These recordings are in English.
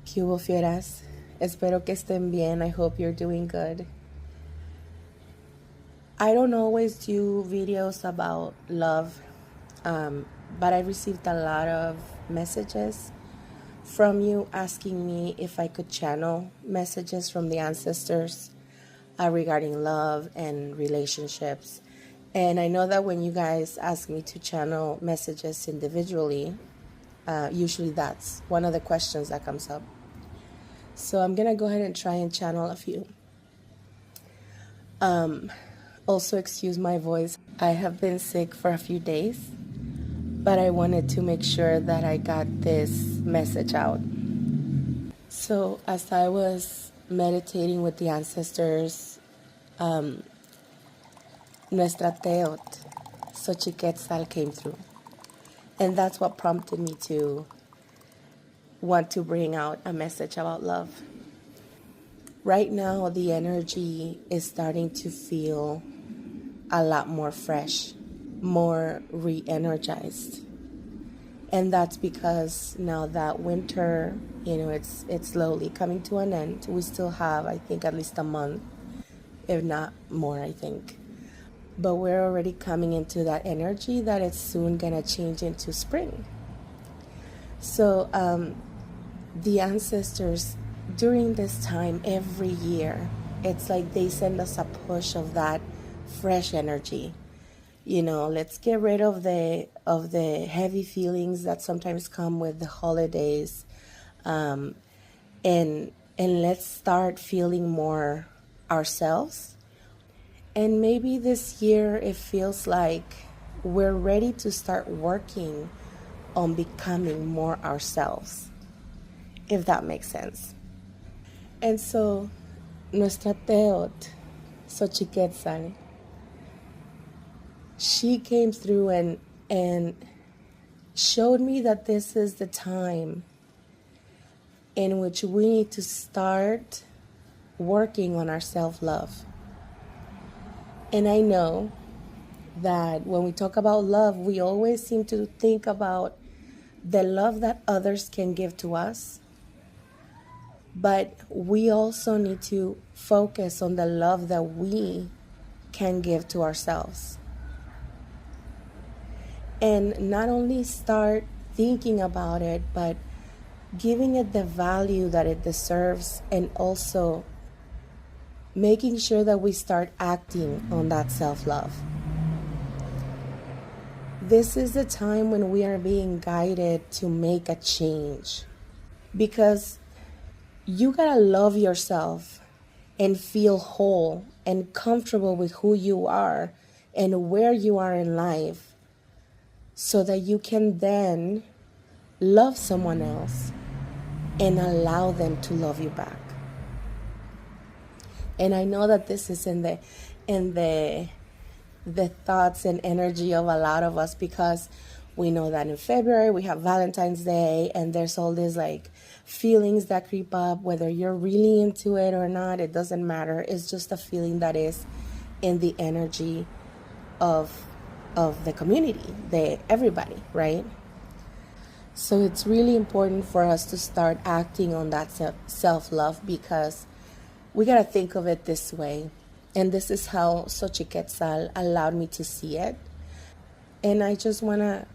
¿Qué hubo, fieras? Espero que estén bien. I hope you're doing good. I don't always do videos about love, but I received a lot of messages from you asking me if I could channel messages from the ancestors regarding love and relationships. And I know that when you guys ask me to channel messages individually, usually that's one of the questions that comes up. So I'm going to go ahead and try and channel a few. Also, excuse my voice. I have been sick for a few days, but I wanted to make sure that I got this message out. So as I was meditating with the ancestors, Nuestra Teot, Xochiquetzal came through. And that's what prompted me to want to bring out a message about love. Right now, the energy is starting to feel a lot more fresh, more re-energized. And that's because now that winter, it's slowly coming to an end. We still have, I think, at least a month, if not more, I think. But we're already coming into that energy that it's soon going to change into spring. So the ancestors, during this time every year, it's like they send us a push of that fresh energy. Let's get rid of the heavy feelings that sometimes come with the holidays, and let's start feeling more ourselves. And maybe this year it feels like we're ready to start working on becoming more ourselves, if that makes sense. And so, Nuestra Teot, Xochiquetzal, she came through and showed me that this is the time in which we need to start working on our self-love. And I know that when we talk about love, we always seem to think about the love that others can give to us. But we also need to focus on the love that we can give to ourselves. And not only start thinking about it, but giving it the value that it deserves, and also making sure that we start acting on that self-love. This is the time when we are being guided to make a change, because you gotta love yourself and feel whole and comfortable with who you are and where you are in life, so that you can then love someone else and allow them to love you back. And I know that this is in the thoughts and energy of a lot of us, because we know that in February we have Valentine's Day, and there's all these feelings that creep up, whether you're really into it or not, it doesn't matter. It's just a feeling that is in the energy of the community, everybody, right? So it's really important for us to start acting on that self-love, because we got to think of it this way. And this is how Xochiquetzal allowed me to see it. And I just want to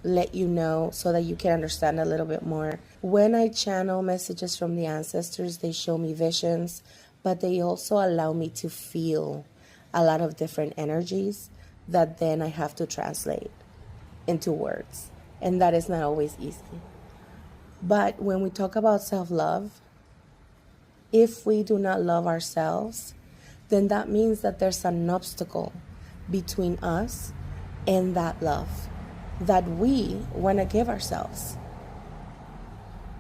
let you know so that you can understand a little bit more. When I channel messages from the ancestors, they show me visions, but they also allow me to feel a lot of different energies that then I have to translate into words. And that is not always easy. But when we talk about self-love, if we do not love ourselves, then that means that there's an obstacle between us and that love that we want to give ourselves.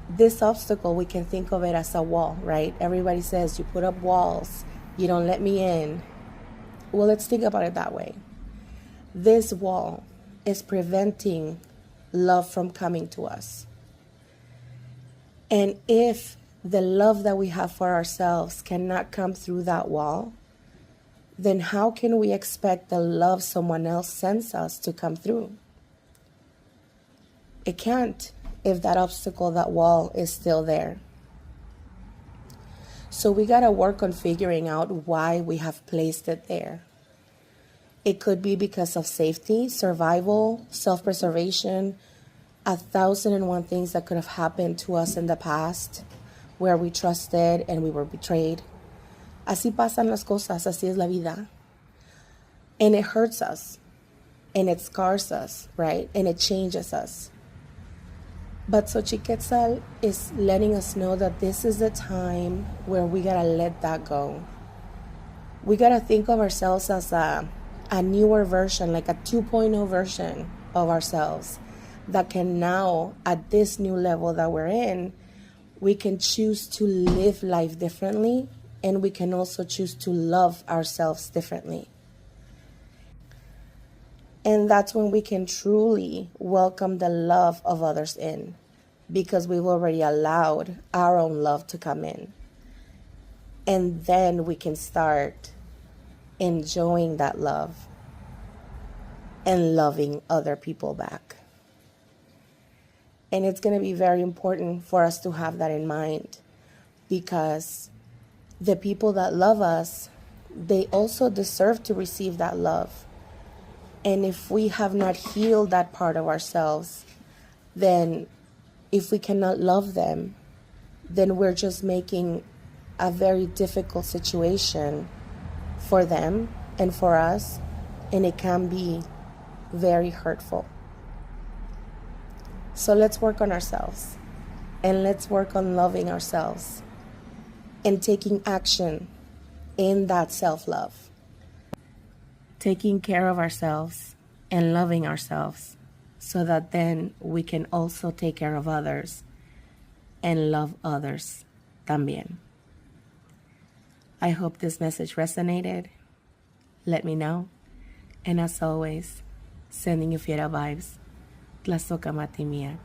This obstacle, we can think of it as a wall, right? Everybody says you put up walls, you don't let me in. Well, let's think about it that way. This wall is preventing love from coming to us. And if the love that we have for ourselves cannot come through that wall, then how can we expect the love someone else sends us to come through? It can't, if that obstacle, that wall is still there. So we got to work on figuring out why we have placed it there. It could be because of safety, survival, self-preservation, 1,001 things that could have happened to us in the past where we trusted and we were betrayed. Así pasan las cosas, así es la vida. And it hurts us, and it scars us, right? And it changes us. But Xochiquetzal is letting us know that this is the time where we gotta let that go. We gotta think of ourselves as a newer version, like a 2.0 version of ourselves that can now, at this new level that we're in, we can choose to live life differently, and we can also choose to love ourselves differently. And that's when we can truly welcome the love of others in, because we've already allowed our own love to come in. And then we can start enjoying that love and loving other people back. And it's going to be very important for us to have that in mind, because the people that love us, they also deserve to receive that love. And if we have not healed that part of ourselves, then if we cannot love them, then we're just making a very difficult situation for them and for us, and it can be very hurtful. So let's work on ourselves, and let's work on loving ourselves and taking action in that self-love. Taking care of ourselves and loving ourselves, so that then we can also take care of others and love others también. I hope this message resonated. Let me know. And as always, sending you Fiera vibes. Tlazohtlaliztli.